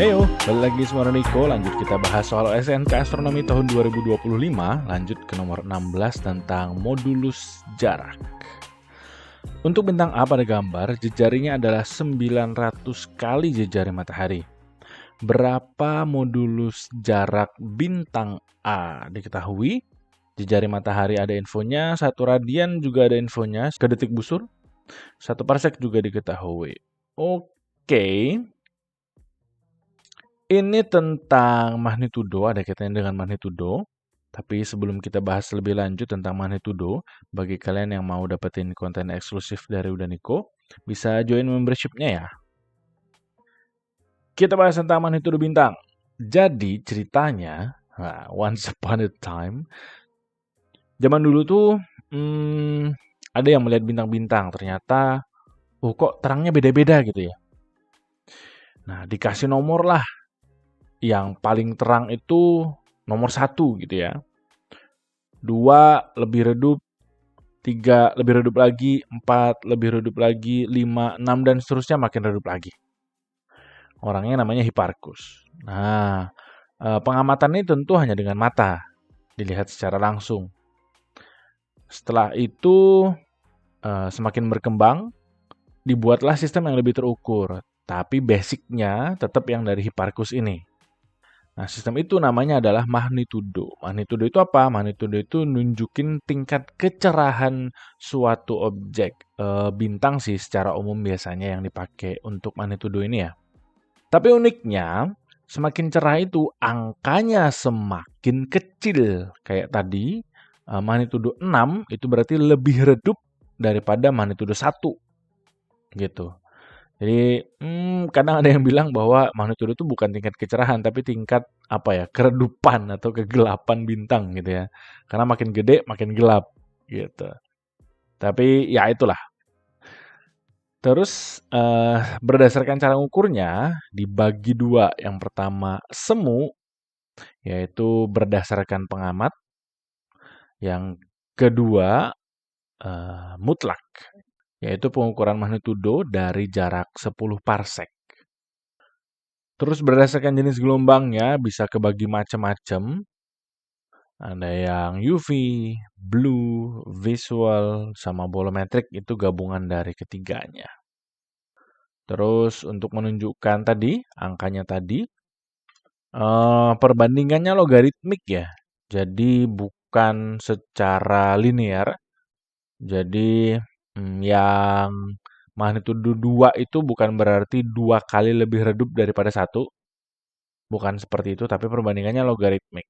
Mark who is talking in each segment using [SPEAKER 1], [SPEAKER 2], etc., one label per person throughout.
[SPEAKER 1] Heyo, balik lagi sama Niko. Lanjut kita bahas soal SNK Astronomi tahun 2025. Lanjut ke nomor 16 tentang modulus jarak. Untuk bintang A pada gambar, jejarinya adalah 900 kali jejari matahari. Berapa modulus jarak bintang A diketahui? Jejari matahari ada infonya, 1 radian juga ada infonya, ke detik busur, 1 parsec juga diketahui. Oke. Ini tentang magnitudo, ada kaitannya dengan magnitudo. Tapi sebelum kita bahas lebih lanjut tentang magnitudo, bagi kalian yang mau dapetin konten eksklusif dari Udaniko, bisa join membership-nya ya. Kita bahas tentang magnitudo bintang. Jadi ceritanya, once upon a time, zaman dulu tuh ada yang melihat bintang-bintang. Ternyata, kok terangnya beda-beda gitu ya. Nah, dikasih nomor lah. Yang paling terang itu nomor 1 gitu ya. 2 lebih redup, 3 lebih redup lagi, 4 lebih redup lagi, 5, 6 dan seterusnya makin redup lagi. Orangnya namanya Hipparchus. Nah, pengamatan ini tentu hanya dengan mata, dilihat secara langsung. Setelah itu semakin berkembang, dibuatlah sistem yang lebih terukur. Tapi basicnya tetap yang dari Hipparchus ini. Nah, sistem itu namanya adalah magnitudo. Magnitudo itu apa? Magnitudo itu nunjukin tingkat kecerahan suatu objek. Bintang sih secara umum biasanya yang dipakai untuk magnitudo ini ya. Tapi uniknya, semakin cerah itu angkanya semakin kecil. Kayak tadi, magnitudo 6 itu berarti lebih redup daripada magnitudo 1. Gitu. Jadi kadang ada yang bilang bahwa magnitudo itu bukan tingkat kecerahan, tapi tingkat keredupan atau kegelapan bintang gitu ya. Karena makin gede makin gelap gitu. Tapi ya itulah. Terus berdasarkan cara ngukurnya dibagi 2. Yang pertama semu, yaitu berdasarkan pengamat. Yang kedua mutlak, yaitu pengukuran magnitudo dari jarak 10 parsec. Terus berdasarkan jenis gelombangnya bisa kebagi macam-macam. Ada yang UV, blue, visual, sama bolometrik itu gabungan dari ketiganya. Terus untuk menunjukkan tadi, angkanya tadi, perbandingannya logaritmik ya. Jadi bukan secara linear. Jadi yang magnitudo 2 itu bukan berarti 2 kali lebih redup daripada 1. Bukan seperti itu, tapi perbandingannya logaritmik.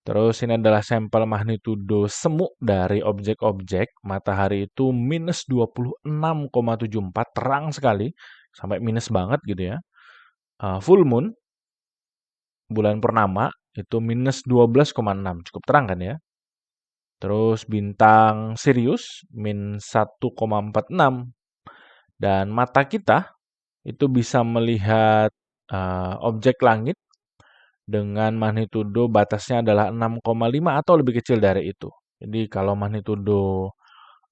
[SPEAKER 1] Terus ini adalah sampel magnitudo semu dari objek-objek. Matahari itu minus 26,74, terang sekali. Sampai minus banget gitu ya. Full moon, bulan purnama, itu minus 12,6. Cukup terang kan ya. Terus bintang Sirius min 1,46. Dan mata kita itu bisa melihat objek langit dengan magnitudo batasnya adalah 6,5 atau lebih kecil dari itu. Jadi kalau magnitudo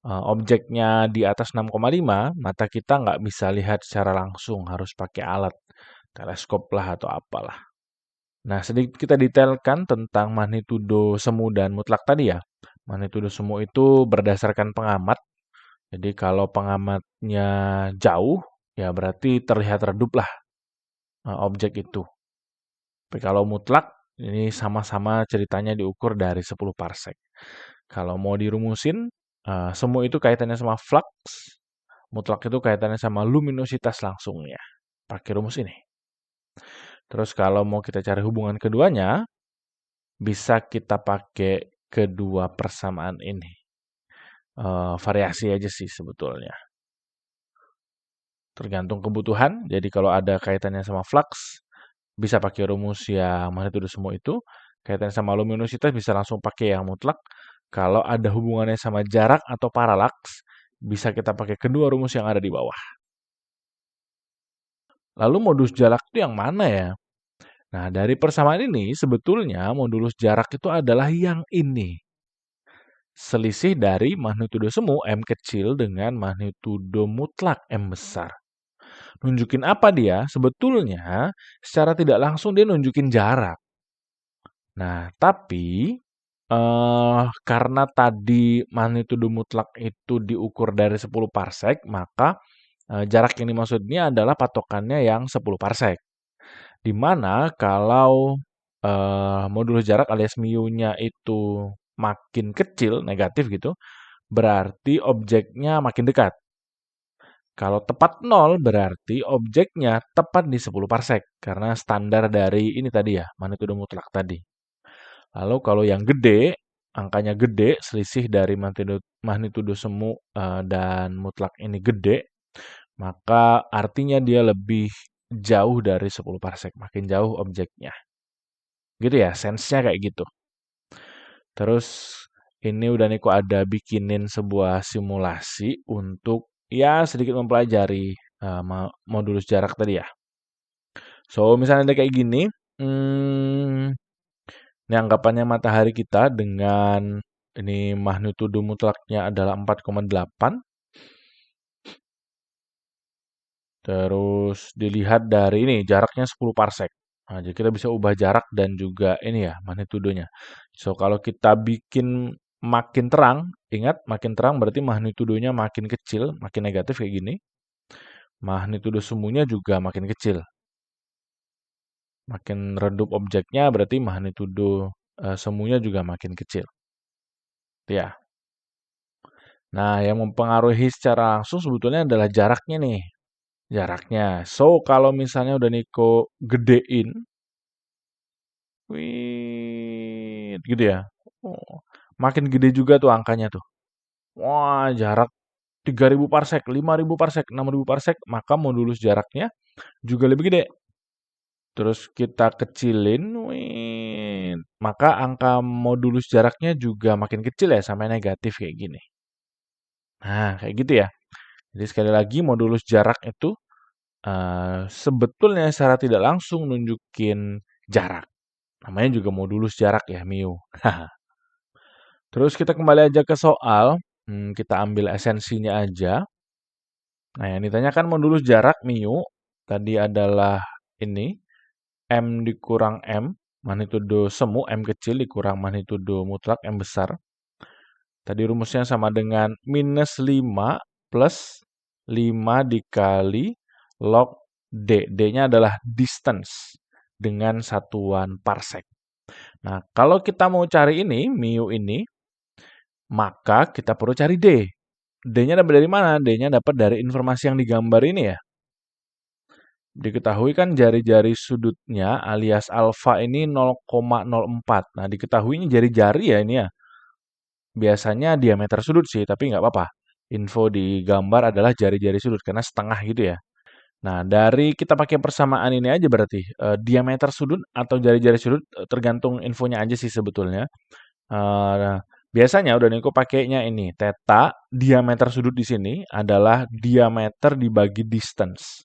[SPEAKER 1] objeknya di atas 6,5, mata kita nggak bisa lihat secara langsung, harus pakai alat teleskop lah atau apalah. Nah, sedikit kita detailkan tentang magnitudo semu dan mutlak tadi ya. Magnitudo semu itu berdasarkan pengamat. Jadi kalau pengamatnya jauh, ya berarti terlihat redup lah objek itu. Tapi kalau mutlak, ini sama-sama ceritanya diukur dari 10 parsec. Kalau mau dirumusin, semu itu kaitannya sama flux, mutlak itu kaitannya sama luminositas langsungnya. Pakai rumus ini. Terus kalau mau kita cari hubungan keduanya, bisa kita pakai kedua persamaan ini. Variasi aja sih sebetulnya. Tergantung kebutuhan. Jadi kalau ada kaitannya sama flux, bisa pakai rumus yang magnitudo semu itu. Kaitannya sama luminositas bisa langsung pakai yang mutlak. Kalau ada hubungannya sama jarak atau paralaks, bisa kita pakai kedua rumus yang ada di bawah. Lalu modulus jarak itu yang mana ya? Nah, dari persamaan ini sebetulnya modulus jarak itu adalah yang ini. Selisih dari magnitudo semu M kecil dengan magnitudo mutlak M besar. Nunjukin apa dia? Sebetulnya secara tidak langsung dia nunjukin jarak. Nah, tapi karena tadi magnitudo mutlak itu diukur dari 10 parsek, maka jarak yang dimaksud ini adalah patokannya yang 10 parsek. Di mana kalau modulus jarak alias mu-nya itu makin kecil, negatif gitu, berarti objeknya makin dekat. Kalau tepat 0 berarti objeknya tepat di 10 parsek karena standar dari ini tadi ya, magnitudo mutlak tadi. Lalu kalau yang gede, angkanya gede, selisih dari magnitudo semu dan mutlak ini gede, maka artinya dia lebih jauh dari 10 parsek, makin jauh objeknya. Gitu ya, sense-nya kayak gitu. Terus ini udah Niko ada bikinin sebuah simulasi untuk ya sedikit mempelajari modulus jarak tadi ya. So, misalnya ada kayak gini, ini anggapannya matahari kita dengan ini magnitudo mutlaknya adalah 4,8. Terus dilihat dari ini jaraknya 10 parsek. Nah, jadi kita bisa ubah jarak dan juga ini ya magnitudonya. So, kalau kita bikin makin terang, ingat makin terang berarti magnitudonya makin kecil, makin negatif kayak gini. Magnitudo semuanya juga makin kecil. Makin redup objeknya berarti magnitudo semuanya juga makin kecil. Ya. Nah, yang mempengaruhi secara langsung sebetulnya adalah jaraknya nih. Jaraknya. So, kalau misalnya udah Niko gedein, wih, gitu ya. Oh, makin gede juga tuh angkanya tuh. Wah, jarak 3.000 parsek, 5.000 parsek, 6.000 parsek, maka modulus jaraknya juga lebih gede. Terus kita kecilin, wih, maka angka modulus jaraknya juga makin kecil ya, sampai negatif kayak gini. Nah, kayak gitu ya. Jadi sekali lagi modulus jarak itu sebetulnya secara tidak langsung nunjukin jarak. Namanya juga modulus jarak ya, mu. Terus kita kembali aja ke soal. Kita ambil esensinya aja. Nah, yang ditanyakan modulus jarak mu tadi adalah ini m dikurang m, magnitudo semu m kecil dikurang magnitudo mutlak m besar. Tadi rumusnya sama dengan minus 5 plus 5 dikali log D. D-nya adalah distance dengan satuan parsek. Nah, kalau kita mau cari ini, mu ini, maka kita perlu cari D. D-nya dapat dari mana? D-nya dapat dari informasi yang digambar ini ya. Diketahui kan jari-jari sudutnya alias alfa ini 0,04. Nah, diketahui ini jari-jari ya ini ya. Biasanya diameter sudut sih, tapi nggak apa-apa. Info di gambar adalah jari-jari sudut karena setengah gitu ya. Nah, dari kita pakai persamaan ini aja berarti diameter sudut atau jari-jari sudut tergantung infonya aja sih sebetulnya. Nah, biasanya udah Niko pakainya ini theta diameter sudut di sini adalah diameter dibagi distance.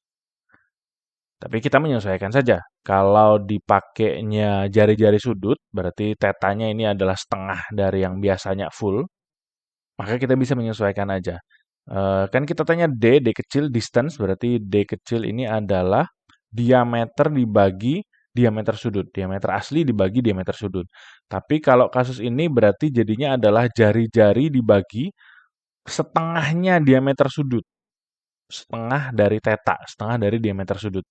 [SPEAKER 1] Tapi kita menyesuaikan saja. Kalau dipakainya jari-jari sudut, berarti tetanya ini adalah setengah dari yang biasanya full. Maka kita bisa menyesuaikan aja. Kan kita tanya D kecil, distance, berarti D kecil ini adalah diameter dibagi diameter sudut. Diameter asli dibagi diameter sudut. Tapi kalau kasus ini berarti jadinya adalah jari-jari dibagi setengahnya diameter sudut. Setengah dari theta, setengah dari diameter sudut.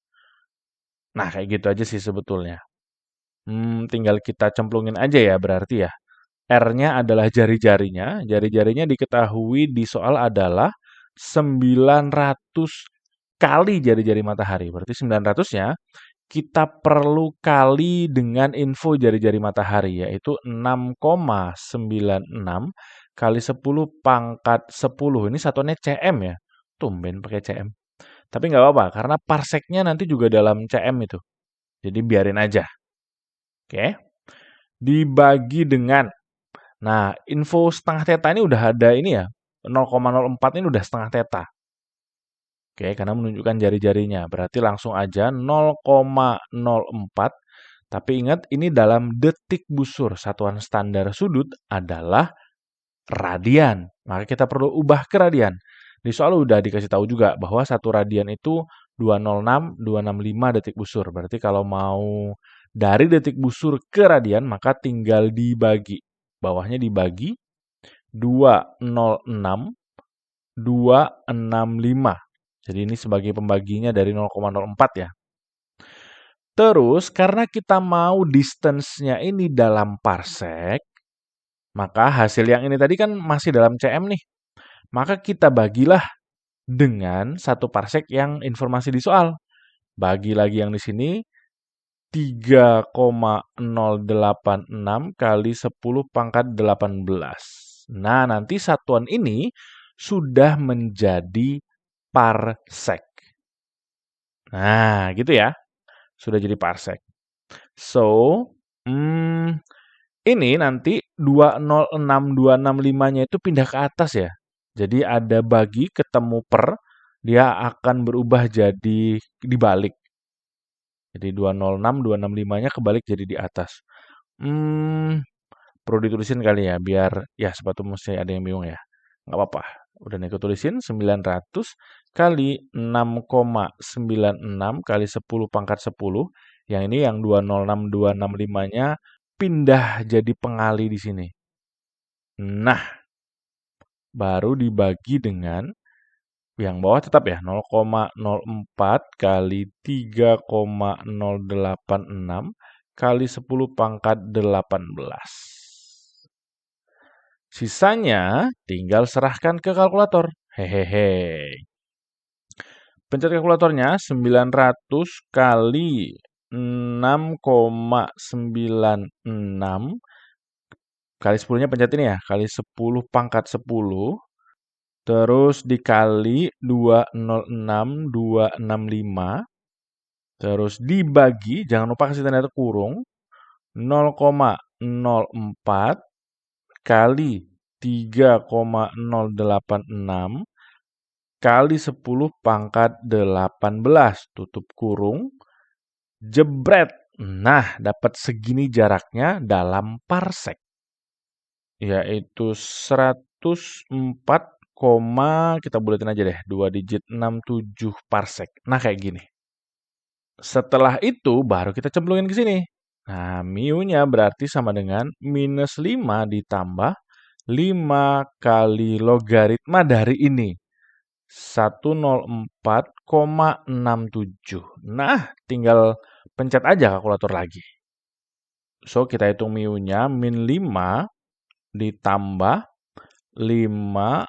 [SPEAKER 1] Nah, kayak gitu aja sih sebetulnya. Tinggal kita cemplungin aja ya berarti ya. R-nya adalah jari-jarinya. Jari-jarinya diketahui di soal adalah 900 kali jari-jari matahari. Berarti 900-nya kita perlu kali dengan info jari-jari matahari, yaitu 6,96 kali 10 pangkat 10. Ini satuannya cm ya. Tumben pakai cm. Tapi nggak apa-apa, karena parseknya nanti juga dalam cm itu. Jadi biarin aja. Oke. Dibagi dengan, nah info setengah theta ini udah ada ini ya. 0,04 ini udah setengah theta. Oke, karena menunjukkan jari-jarinya. Berarti langsung aja 0,04. Tapi ingat, ini dalam detik busur. Satuan standar sudut adalah radian. Maka kita perlu ubah ke radian. Di soal udah dikasih tahu juga bahwa satu radian itu 206, 265 detik busur. Berarti kalau mau dari detik busur ke radian, maka tinggal dibagi. Bawahnya dibagi 206, 265. Jadi ini sebagai pembaginya dari 0,04 ya. Terus karena kita mau distance-nya ini dalam parsec, maka hasil yang ini tadi kan masih dalam cm nih. Maka kita bagilah dengan 1 parsec yang informasi di soal. Bagi lagi yang di sini 3,086 kali 10 pangkat 18. Nah, nanti satuan ini sudah menjadi parsec. Nah, gitu ya. Sudah jadi parsec. So, ini nanti 206, 265-nya itu pindah ke atas ya. Jadi ada bagi ketemu per, dia akan berubah jadi dibalik. Jadi 206, 265-nya kebalik jadi di atas. Perlu ditulisin kali ya, biar ya sepatu mesti ada yang bingung ya. Nggak apa-apa. Udah nih aku tulisin 900 kali 6,96 kali 10 pangkat 10. Yang ini yang 206, 265-nya pindah jadi pengali di sini. Nah, baru dibagi dengan yang bawah tetap ya 0,04 kali 3,086 kali 10 pangkat 18. Sisanya tinggal serahkan ke kalkulator. Hehehe. Pencet kalkulatornya 900 kali 6,96 kali 10-nya pencet ini ya, kali 10 pangkat 10. Terus dikali 206, 265. Terus dibagi, jangan lupa kasih tanda kurung, 0,04 kali 3,086 kali 10 pangkat 18, tutup kurung, jebret. Nah, dapat segini jaraknya dalam parsec. Yaitu 104, kita buletin aja deh, 2 digit 67 parsec. Nah, kayak gini. Setelah itu baru kita cemplungin ke sini. Nah, mu-nya berarti sama dengan minus 5 ditambah 5 kali logaritma dari ini. 104,67. Nah, tinggal pencet aja kalkulator lagi. So, kita hitung mu-nya min 5 ditambah 5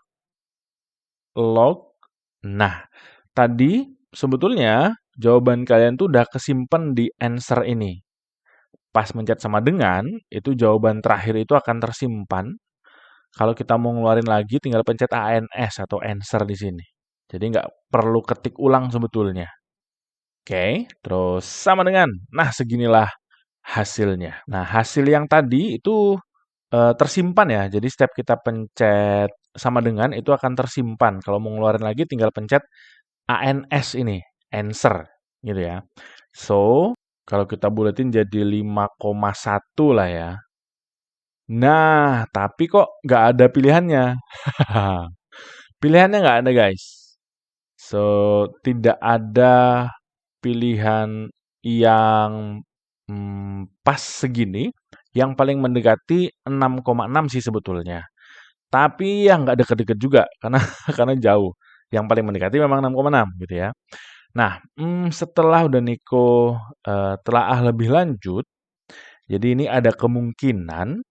[SPEAKER 1] log. Nah, tadi sebetulnya jawaban kalian tuh udah kesimpan di answer ini. Pas mencet sama dengan, itu jawaban terakhir itu akan tersimpan. Kalau kita mau ngeluarin lagi, tinggal pencet ANS atau answer di sini. Jadi nggak perlu ketik ulang sebetulnya. Oke, terus sama dengan. Nah, seginilah hasilnya. Nah, hasil yang tadi itu tersimpan ya. Jadi setiap kita pencet sama dengan, itu akan tersimpan. Kalau mau ngeluarin lagi, tinggal pencet ANS ini, answer, gitu ya. So, kalau kita buletin jadi 5,1 lah ya. Nah, tapi kok nggak ada pilihannya. Pilihannya nggak ada, guys. So, tidak ada pilihan yang pas segini. Yang paling mendekati 6,6 sih sebetulnya. Tapi yang nggak deket-deket juga, karena karena jauh. Yang paling mendekati memang 6,6 gitu ya. Nah, setelah udah Niko telaah lebih lanjut, jadi ini ada kemungkinan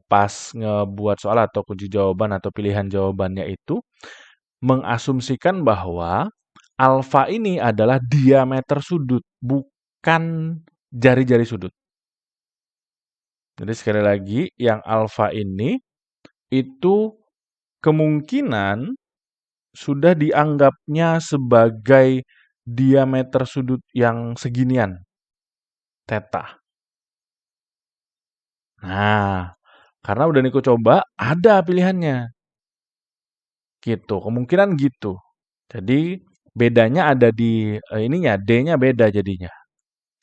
[SPEAKER 1] pas ngebuat soal atau kunci jawaban atau pilihan jawabannya itu mengasumsikan bahwa alfa ini adalah diameter sudut, bukan jari-jari sudut. Jadi sekali lagi, yang alfa ini itu kemungkinan sudah dianggapnya sebagai diameter sudut yang seginian, theta. Nah, karena udah Niko coba, ada pilihannya. Gitu, kemungkinan gitu. Jadi bedanya ada di ininya, D-nya beda jadinya.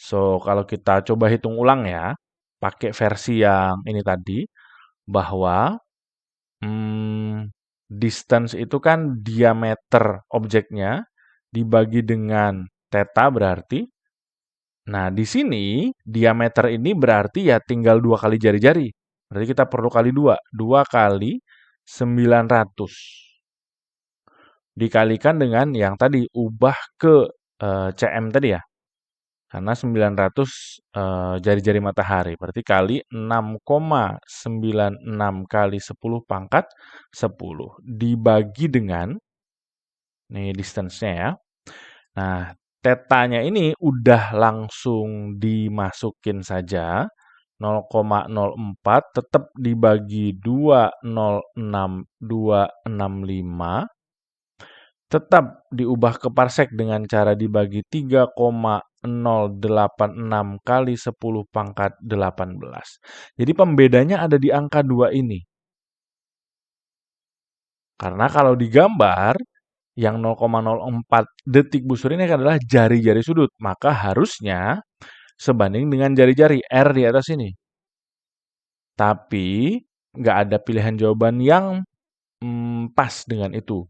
[SPEAKER 1] So, kalau kita coba hitung ulang ya, pakai versi yang ini tadi, bahwa distance itu kan diameter objeknya dibagi dengan theta berarti. Nah, di sini diameter ini berarti ya tinggal 2 kali jari-jari. Berarti kita perlu kali 2. 2 kali 900. Dikalikan dengan yang tadi, ubah ke cm tadi ya. Karena 900 jari-jari matahari. Berarti kali 6,96 kali 10 pangkat 10. Dibagi dengan, nih distance-nya ya. Nah, tetanya ini udah langsung dimasukin saja. 0,04 tetap dibagi 206.265. Tetap diubah ke parsek dengan cara dibagi 3,086 kali 10 pangkat 18. Jadi pembedanya ada di angka 2 ini. Karena kalau digambar, yang 0,04 detik busur ini adalah jari-jari sudut. Maka harusnya sebanding dengan jari-jari R di atas ini. Tapi nggak ada pilihan jawaban yang pas dengan itu.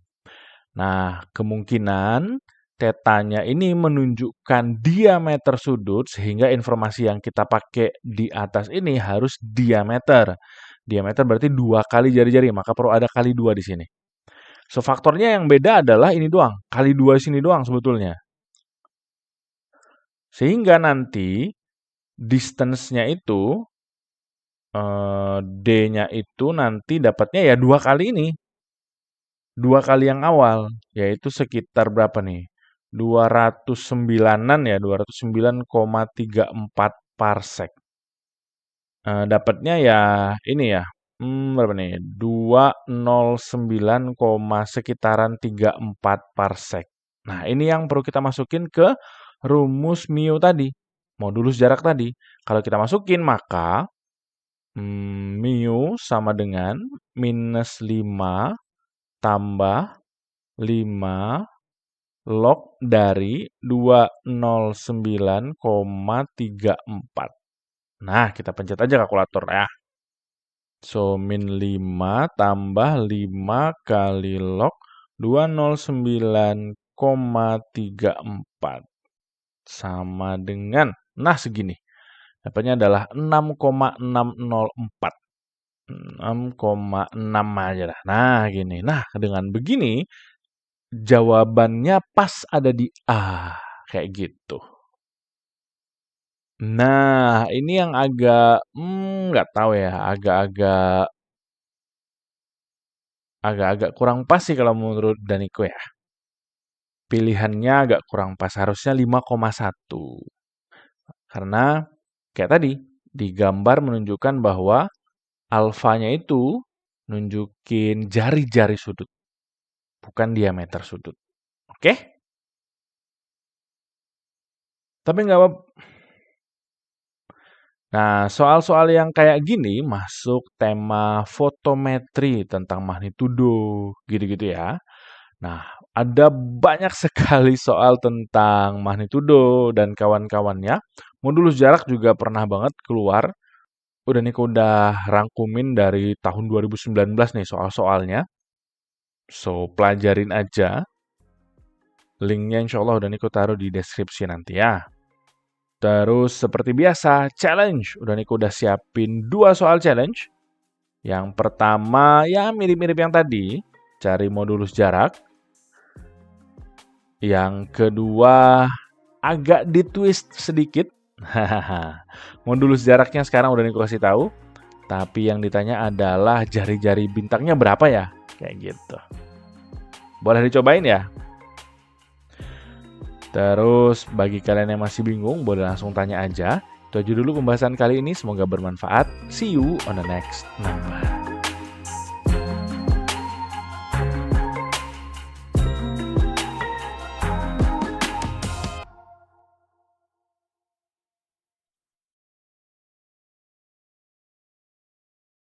[SPEAKER 1] Nah, kemungkinan tetanya ini menunjukkan diameter sudut sehingga informasi yang kita pakai di atas ini harus diameter. Diameter berarti 2 kali jari-jari, maka perlu ada kali 2 di sini. So, faktornya yang beda adalah ini doang. Kali 2 sini doang sebetulnya. Sehingga nanti distance-nya itu, D-nya itu nanti dapatnya ya 2 kali ini. 2 kali yang awal, yaitu sekitar berapa nih? 209-an ya, 209,34 parsek. Dapatnya ya ini ya, berapa nih? 209, sekitaran 34 parsek. Nah, ini yang perlu kita masukin ke rumus mu tadi, modulus jarak tadi. Kalau kita masukin maka mu sama dengan minus 5 tambah 5 log dari 209,34. Nah, kita pencet aja kalkulator ya. So, min 5 tambah 5 kali log 209,34 sama dengan, nah segini. Dapatnya adalah 6,604. 6,6 aja lah. Nah, gini. Nah, dengan begini, jawabannya pas ada di A. Kayak gitu. Nah, ini yang agak, nggak tahu ya. Agak kurang pas sih kalau menurut Daniko ya. Pilihannya agak kurang pas. Harusnya 5,1. Karena, kayak tadi, di gambar menunjukkan bahwa alfanya itu nunjukin jari-jari sudut, bukan diameter sudut. Oke? Tapi nggak apa. Nah, soal-soal yang kayak gini masuk tema fotometri tentang magnitudo, gitu-gitu ya. Nah, ada banyak sekali soal tentang magnitudo dan kawan-kawannya. Modulus jarak juga pernah banget keluar. Udah rangkumin dari tahun 2019 nih soal-soalnya. So, pelajarin aja. Linknya insya Allah udah Niko taruh di deskripsi nanti ya. Terus seperti biasa, challenge. Niko udah siapin 2 soal challenge. Yang pertama ya mirip-mirip yang tadi, cari modulus jarak. Yang kedua agak ditwist sedikit. Modulus jaraknya sekarang udah Niko kasih tahu. Tapi yang ditanya adalah jari-jari bintangnya berapa ya? Kayak gitu. Boleh dicobain ya? Terus bagi kalian yang masih bingung, boleh langsung tanya aja. Itu aja dulu pembahasan kali ini, semoga bermanfaat. See you on the next number.